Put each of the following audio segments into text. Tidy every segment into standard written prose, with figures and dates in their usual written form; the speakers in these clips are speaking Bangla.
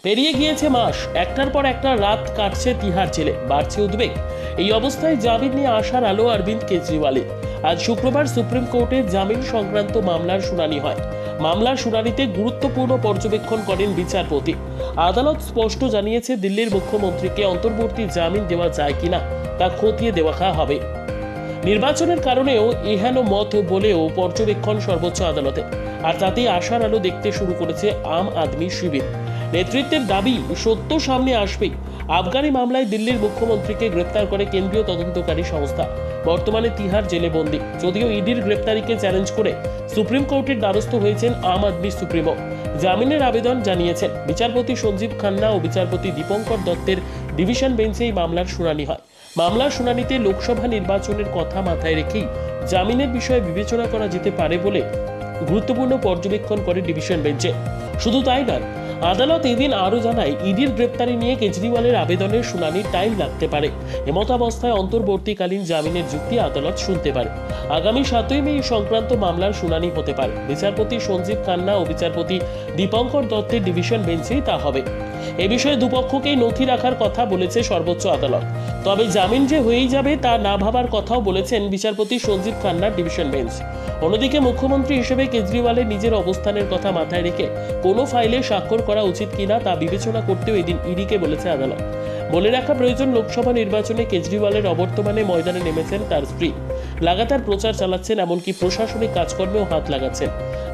পেরিয়ে গিয়েছে মাস, একটার পর একটা রাত কাটছে তিহার জেলে, বাড়ছে উদ্বেগ। এই অবস্থায় জামিন নিয়ে আসার আলো অরবিন্দ কেজরিওয়ালের। আজ শুক্রবার সুপ্রিম কোর্টে জামিন সংক্রান্ত মামলার শুনানি হয়। মামলার শুনানিতে গুরুত্বপূর্ণ পর্যবেক্ষণ করেন বিচারপতি। আদালত স্পষ্ট জানিয়েছে দিল্লির মুখ্যমন্ত্রীকে অন্তর্বর্তী জামিন দেওয়া যায় কিনা তা খতিয়ে দেখা হবে। নির্বাচনের কারণেও এহেন মত বলেও পর্যবেক্ষণ সর্বোচ্চ আদালতে, আর তাতেই আশার আলো দেখতে শুরু করেছে আম আদমি শিবির। নেতৃত্বের দাবি সত্য সামনে আসবে। আবগারি মামলায় দিল্লির মুখ্যমন্ত্রীকে গ্রেপ্তার করে কেন্দ্রীয় তদন্তকারী সংস্থা। বর্তমানে তিহার জেলে বন্দী। যদিও ইডির গ্রেপ্তারিকে চ্যালেঞ্জ করে সুপ্রিম কোর্টের দ্বারস্থ হয়েছেন আম আদমি সুপ্রিমো। জামিনের আবেদন জানিয়েছেন বিচারপতি সঞ্জীব খান্না ও বিচারপতি দীপঙ্কর দত্তের ডিভিশন বেঞ্চে এই মামলার শুনানি হয়। মামলার শুনানিতে লোকসভা নির্বাচনের কথা মাথায় রেখেই জামিনের বিষয়ে বিবেচনা করা যেতে পারে বলে গুরুত্বপূর্ণ পর্যবেক্ষণ করে ডিভিশন বেঞ্চে। শুধু তাই নয়, আদালত এদিন আরও জানায় ইডির গ্রেপ্তারি নিয়ে কেজরিওয়ালের আবেদনের শুনানির টাইম লাগতে পারে। এমতাবস্থায় অন্তর্বর্তীকালীন জামিনের যুক্তি আদালত শুনতে পারে। আগামী 7ই মে সংক্রান্ত মামলার শুনানি হতে পারে। বিচারপতি সঞ্জীব খান্না ও বিচারপতি দীপঙ্কর দত্তের ডিভিশন বেঞ্চেই তা হবে। এ বিষয়ে দুপক্ষকেই নথি রাখার কথা বলেছে সর্বোচ্চ আদালত। তবে জামিন যে হয়েই যাবে তা না ভাবার কথাও বলেছেন বিচারপতি সঞ্জীব খান্নার ডিভিশন বেঞ্চ। অন্যদিকে মুখ্যমন্ত্রী হিসেবে কেজরিওয়ালের নিজের অবস্থানের কথা মাথায় রেখে কোনো ফাইলে স্বাক্ষর করা উচিত কিনা তা বিবেচনা করতেও এদিন ইডিকে বলেছে আদালত। বলে রাখা প্রয়োজন, লোকসভা নির্বাচনে কেজরিওয়ালের অবর্তমানে ময়দানে নেমেছেন তার স্ত্রী। লাগাতার প্রচার চালাচ্ছেন, এমনকি প্রশাসনিক কাজকর্মেও হাত লাগাচ্ছেন।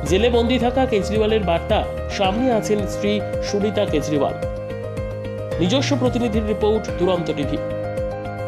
জেলে বন্দী থাকা কেজরিওয়ালের বার্তা সামনে আছেন স্ত্রী সুনিতা কেজরিওয়াল। নিজস্ব প্রতিনিধির রিপোর্ট, দুরন্ত টিভি।